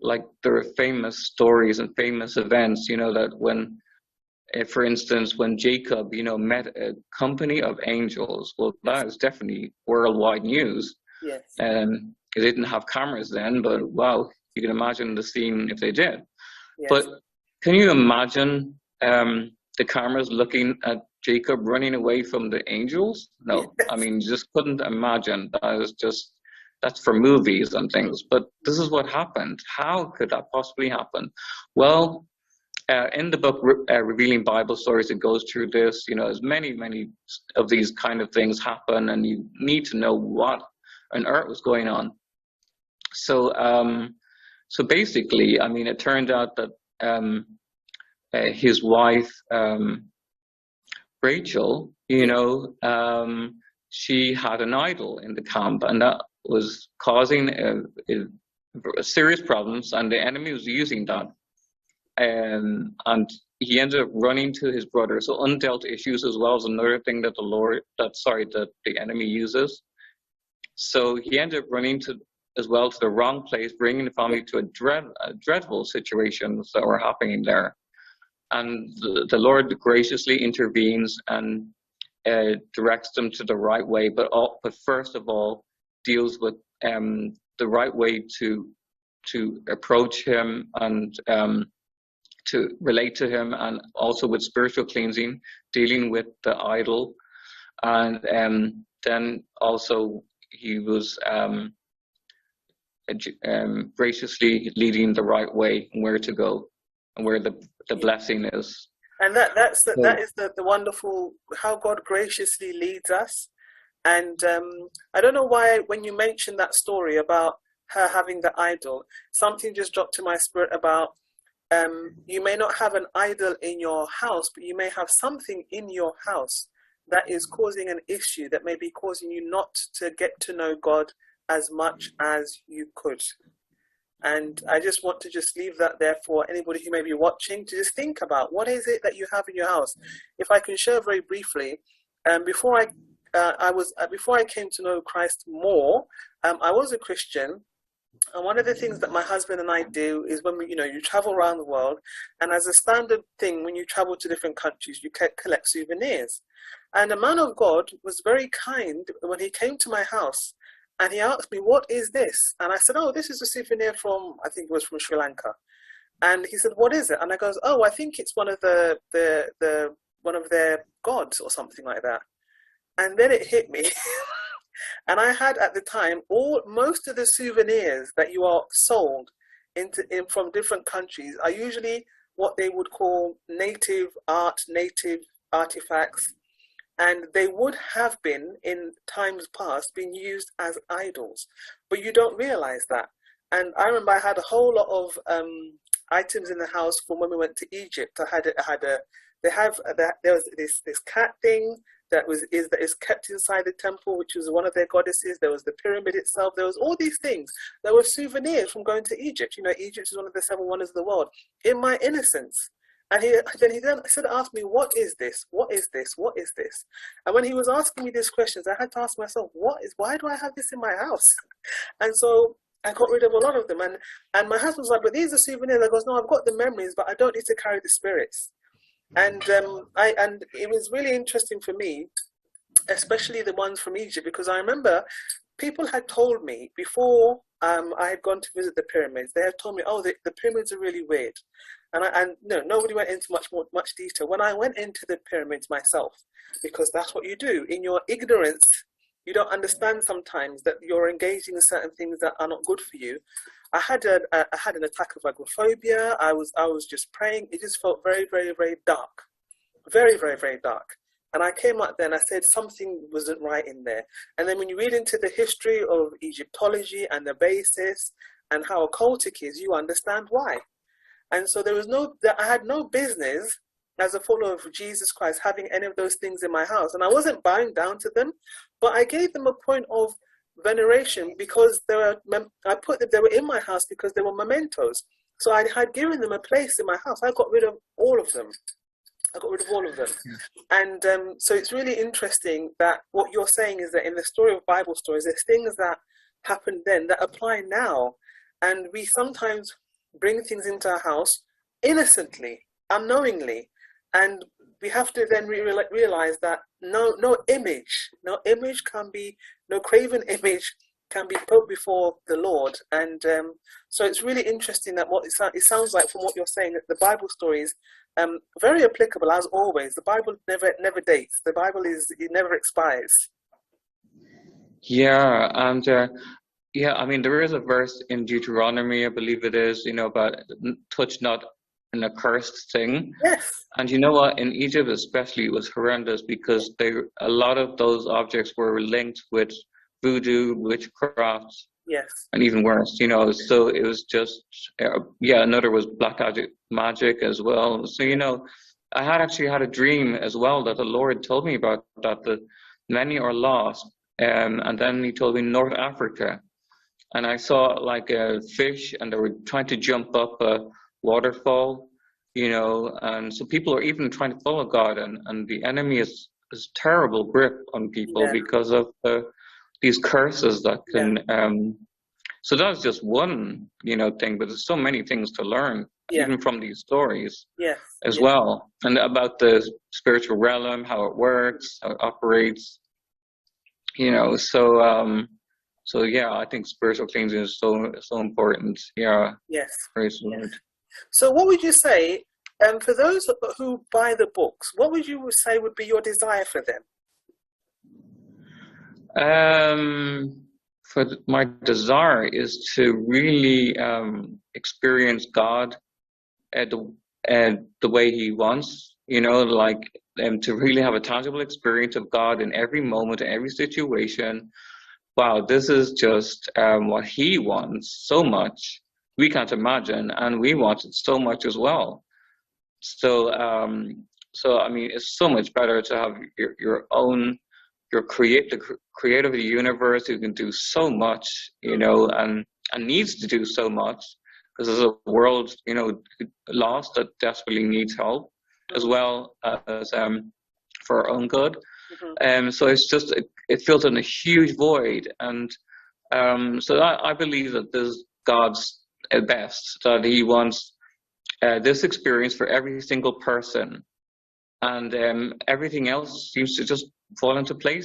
like there are famous stories and famous events, that when, for instance, when Jacob, met a company of angels, well, that is definitely worldwide news. Yes. They didn't have cameras then, but wow, you can imagine the scene if they did. Yes. But can you imagine the cameras looking at Jacob running away from the angels? No, Yes. I mean, you just couldn't imagine. That's for movies and things. But this is what happened. How could that possibly happen? Well, in the book, Revealing Bible Stories, it goes through this, as many, many of these kind of things happen, and you need to know what on earth was going on. So, so basically, I mean, it turned out that his wife, Rachel, she had an idol in the camp, and that was causing serious problems, and the enemy was using that. And he ended up running to his brother. So undealt issues as well is another thing that that the enemy uses. So he ended up running to the wrong place, bringing the family to a dreadful situations that were happening there. And the Lord graciously intervenes and directs them to the right way, but first of all deals with the right way to approach him and to relate to him, and also with spiritual cleansing, dealing with the idol, and then also he was graciously leading the right way and where to go and where the blessing is. And that is the wonderful, how God graciously leads us. And I don't know why when you mentioned that story about her having the idol, something just dropped to my spirit about you may not have an idol in your house, but you may have something in your house that is causing an issue, that may be causing you not to get to know God as much as you could. And I just want to just leave that there for anybody who may be watching to just think about, what is it that you have in your house? If I can share very briefly, before I came to know Christ more, I was a Christian. And one of the things that my husband and I do is when you travel around the world, and as a standard thing, when you travel to different countries, you collect souvenirs. And a man of God was very kind when he came to my house, and he asked me, "What is this?" And I said, "Oh, this is a souvenir from, I think it was from Sri Lanka." And he said, "What is it?" And I goes, "Oh, I think it's one of one of their gods or something like that." And then it hit me. And I had at the time most of the souvenirs that you are sold from different countries are usually what they would call native art, native artifacts, and they would have been in times past being used as idols, but you don't realize that. And I remember I had a whole lot of items in the house from when we went to Egypt. There was this cat thing that is kept inside the temple, which was one of their goddesses. There was the pyramid itself. There was all these things. There were souvenirs from going to Egypt. Egypt is one of the 7 wonders of the world. In my innocence. And he asked me, "What is this? What is this? What is this?" And when he was asking me these questions, I had to ask myself, why do I have this in my house? And so I got rid of a lot of them. And my husband was like, "But these are souvenirs." I goes, "No, I've got the memories, but I don't need to carry the spirits." And it was really interesting for me, especially the ones from Egypt, because I remember people had told me before I had gone to visit the pyramids. They had told me, "Oh, the pyramids are really weird," and nobody went into much detail. When I went into the pyramids myself, because that's what you do in your ignorance, you don't understand sometimes that you're engaging in certain things that are not good for you. I had an attack of agoraphobia. I was just praying. It just felt very, very, very dark, very, very, very dark. And I came out there and I said something wasn't right in there. And then when you read into the history of Egyptology and the basis and how occultic is, you understand why. And so I had no business as a follower of Jesus Christ having any of those things in my house. And I wasn't bowing down to them, but I gave them a point of veneration because they were in my house because they were mementos. So I had given them a place in my house. I got rid of all of them. And so it's really interesting that what you're saying is that in the story of Bible stories, there's things that happened then that apply now. and we sometimes bring things into our house innocently, unknowingly, and we have to then realize that no image can be, no graven image can be put before the Lord. And so it's really interesting that what it sounds like from what you're saying, that the Bible story is very applicable as always. The Bible never dates. The Bible it never expires. Yeah, and yeah, I mean, there is a verse in Deuteronomy, I believe it is, about touch not an accursed thing. Yes. And you know what? In Egypt, especially, it was horrendous because a lot of those objects were linked with voodoo, witchcraft, yes, and even worse. So it was just, another was black magic as well. So I actually had a dream as well that the Lord told me about, that many are lost. And then he told me North Africa, and I saw like a fish, and they were trying to jump up a waterfall, and so people are even trying to follow God, and the enemy is terrible grip on people because of these curses that can. So that's just one thing, but there's so many things to learn even from these stories as well, and about the spiritual realm, how it works, how it operates. So yeah, I think spiritual cleansing is so important. Yeah. Yes. Praise the Lord. So what would you say, for those who buy the books, what would you say would be your desire for them? My desire is to really experience God the way He wants, to really have a tangible experience of God in every moment, in every situation. Wow, this is just what He wants so much. We can't imagine, and we want it so much as well. So I mean, it's so much better to have your own, the creator of the universe, who can do so much, and needs to do so much, because there's a world, lost, that desperately needs help, as well as for our own good. So it's just, it fills in a huge void, and so I believe that this is God's best, that He wants this experience for every single person, and everything else seems to just fall into place.